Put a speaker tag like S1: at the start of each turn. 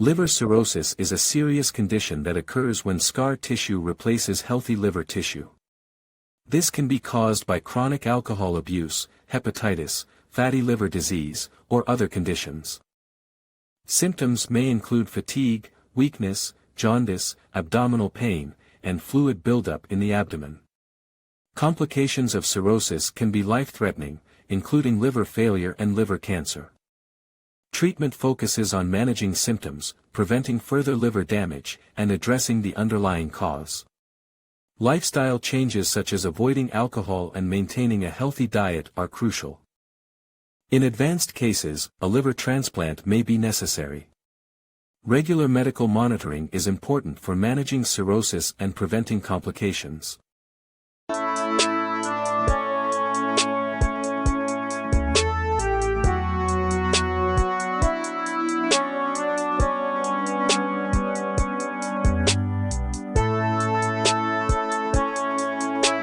S1: Liver cirrhosis is a serious condition that occurs when scar tissue replaces healthy liver tissue. This can be caused by chronic alcohol abuse, hepatitis, fatty liver disease, or other conditions. Symptoms may include fatigue, weakness, jaundice, abdominal pain, and fluid buildup in the abdomen. Complications of cirrhosis can be life-threatening, including liver failure and liver cancer. Treatment focuses on managing symptoms, preventing further liver damage, and addressing the underlying cause. Lifestyle changes such as avoiding alcohol and maintaining a healthy diet are crucial. In advanced cases, a liver transplant may be necessary. Regular medical monitoring is important for managing cirrhosis and preventing complications.